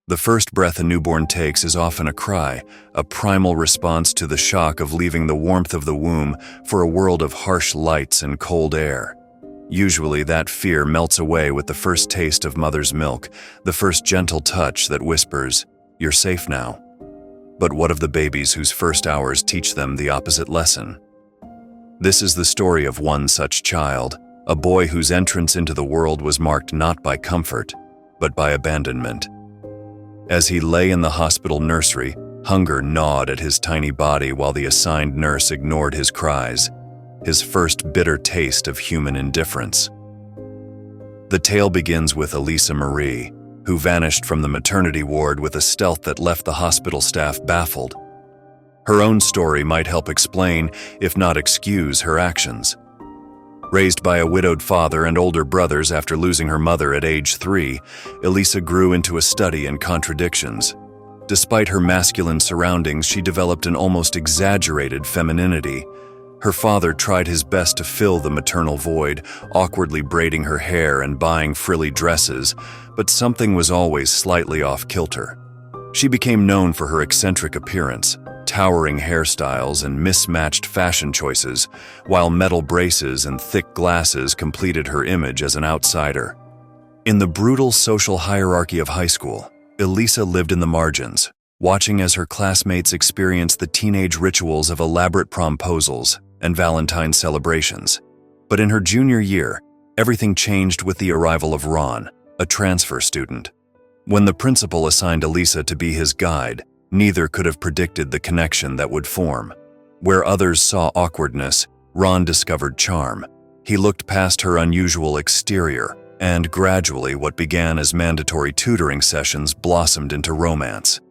The first breath a newborn takes is often a cry, a primal response to the shock of leaving the warmth of the womb for a world of harsh lights and cold air. Usually that fear melts away with the first taste of mother's milk, the first gentle touch that whispers, "You're safe now." But what of the babies whose first hours teach them the opposite lesson? This is the story of one such child, a boy whose entrance into the world was marked not by comfort, but by abandonment. As he lay in the hospital nursery, hunger gnawed at his tiny body while the assigned nurse ignored his cries, his first bitter taste of human indifference. The tale begins with Alisa Marie, who vanished from the maternity ward with a stealth that left the hospital staff baffled. Her own story might help explain, if not excuse, her actions. Raised by a widowed father and older brothers after losing her mother at age 3, Alisa grew into a study in contradictions. Despite her masculine surroundings, she developed an almost exaggerated femininity. Her father tried his best to fill the maternal void, awkwardly braiding her hair and buying frilly dresses, but something was always slightly off-kilter. She became known for her eccentric appearance, towering hairstyles and mismatched fashion choices, while metal braces and thick glasses completed her image as an outsider. In the brutal social hierarchy of high school, Alisa lived in the margins, watching as her classmates experienced the teenage rituals of elaborate promposals and Valentine celebrations. But in her junior year, everything changed with the arrival of Ron, a transfer student. When the principal assigned Alisa to be his guide, neither could have predicted the connection that would form. Where others saw awkwardness, Ron discovered charm. He looked past her unusual exterior, and gradually what began as mandatory tutoring sessions blossomed into romance.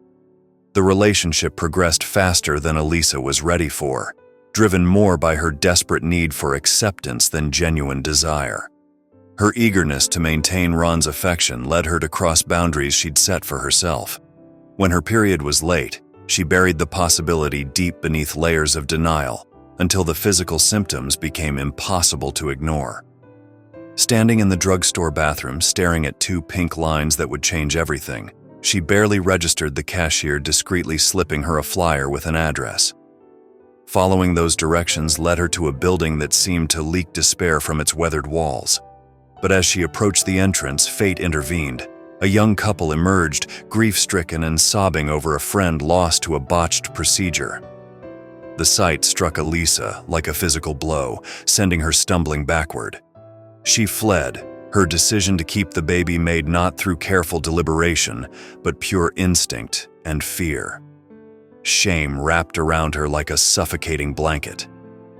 The relationship progressed faster than Alisa was ready for, driven more by her desperate need for acceptance than genuine desire. Her eagerness to maintain Ron's affection led her to cross boundaries she'd set for herself. When her period was late, she buried the possibility deep beneath layers of denial until the physical symptoms became impossible to ignore. Standing in the drugstore bathroom, staring at 2 pink lines that would change everything, she barely registered the cashier discreetly slipping her a flyer with an address. Following those directions led her to a building that seemed to leak despair from its weathered walls. But as she approached the entrance, fate intervened. A young couple emerged, grief-stricken and sobbing over a friend lost to a botched procedure. The sight struck Alisa like a physical blow, sending her stumbling backward. She fled, her decision to keep the baby made not through careful deliberation, but pure instinct and fear. Shame wrapped around her like a suffocating blanket.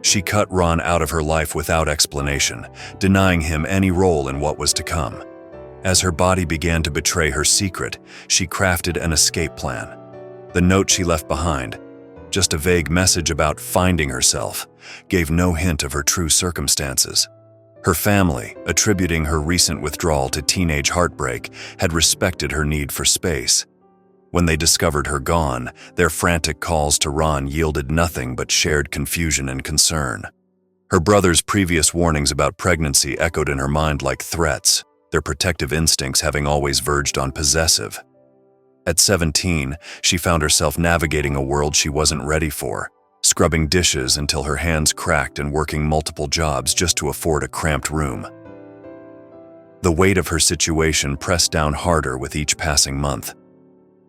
She cut Ron out of her life without explanation, denying him any role in what was to come. As her body began to betray her secret, she crafted an escape plan. The note she left behind, just a vague message about finding herself, gave no hint of her true circumstances. Her family, attributing her recent withdrawal to teenage heartbreak, had respected her need for space. When they discovered her gone, their frantic calls to Ron yielded nothing but shared confusion and concern. Her brother's previous warnings about pregnancy echoed in her mind like threats, their protective instincts having always verged on possessive. At 17, she found herself navigating a world she wasn't ready for, scrubbing dishes until her hands cracked and working multiple jobs just to afford a cramped room. The weight of her situation pressed down harder with each passing month.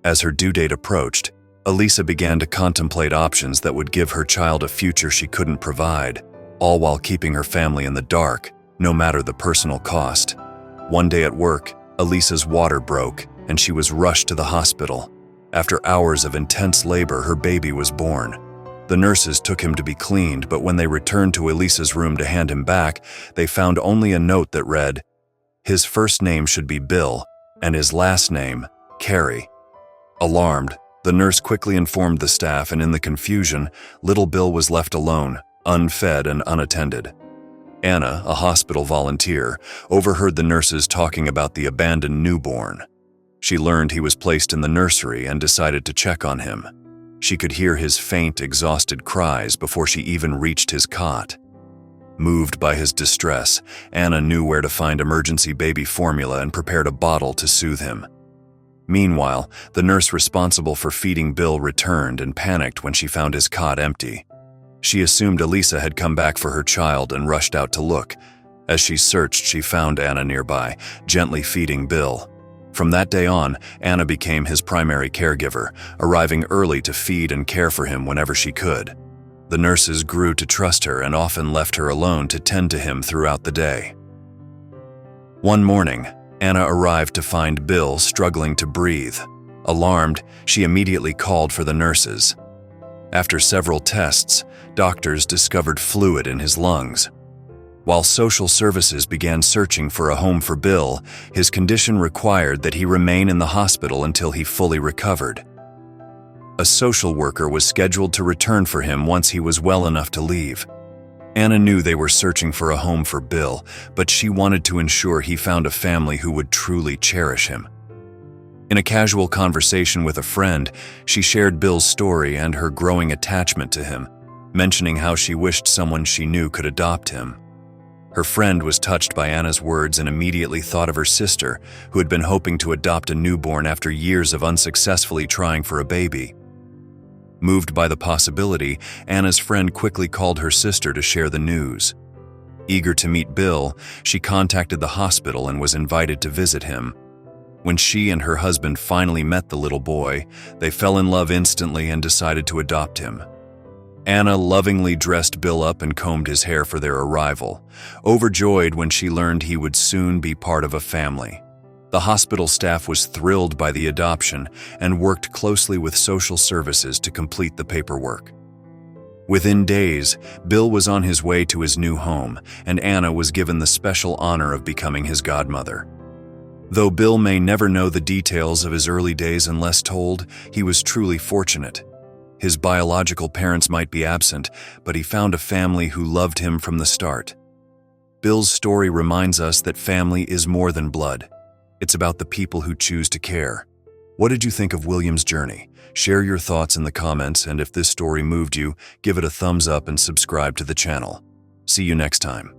As her due date approached, Alisa began to contemplate options that would give her child a future she couldn't provide, all while keeping her family in the dark, no matter the personal cost. One day at work, Alisa's water broke, and she was rushed to the hospital. After hours of intense labor, her baby was born. The nurses took him to be cleaned, but when they returned to Alisa's room to hand him back, they found only a note that read, "His first name should be Bill, and his last name, Carrie." Alarmed, the nurse quickly informed the staff, and in the confusion, little Bill was left alone, unfed and unattended. Anna, a hospital volunteer, overheard the nurses talking about the abandoned newborn. She learned he was placed in the nursery and decided to check on him. She could hear his faint, exhausted cries before she even reached his cot. Moved by his distress, Anna knew where to find emergency baby formula and prepared a bottle to soothe him. Meanwhile, the nurse responsible for feeding Bill returned and panicked when she found his cot empty. She assumed Alisa had come back for her child and rushed out to look. As she searched, she found Anna nearby, gently feeding Bill. From that day on, Anna became his primary caregiver, arriving early to feed and care for him whenever she could. The nurses grew to trust her and often left her alone to tend to him throughout the day. One morning, Anna arrived to find Bill struggling to breathe. Alarmed, she immediately called for the nurses. After several tests, doctors discovered fluid in his lungs. While social services began searching for a home for Bill, his condition required that he remain in the hospital until he fully recovered. A social worker was scheduled to return for him once he was well enough to leave. Anna knew they were searching for a home for Bill, but she wanted to ensure he found a family who would truly cherish him. In a casual conversation with a friend, she shared Bill's story and her growing attachment to him, mentioning how she wished someone she knew could adopt him. Her friend was touched by Anna's words and immediately thought of her sister, who had been hoping to adopt a newborn after years of unsuccessfully trying for a baby. Moved by the possibility, Anna's friend quickly called her sister to share the news. Eager to meet Bill, she contacted the hospital and was invited to visit him. When she and her husband finally met the little boy, they fell in love instantly and decided to adopt him. Anna lovingly dressed Bill up and combed his hair for their arrival, overjoyed when she learned he would soon be part of a family. The hospital staff was thrilled by the adoption and worked closely with social services to complete the paperwork. Within days, Bill was on his way to his new home, and Anna was given the special honor of becoming his godmother. Though Bill may never know the details of his early days unless told, he was truly fortunate. His biological parents might be absent, but he found a family who loved him from the start. Bill's story reminds us that family is more than blood. It's about the people who choose to care. What did you think of William's journey? Share your thoughts in the comments, and if this story moved you, give it a thumbs up and subscribe to the channel. See you next time.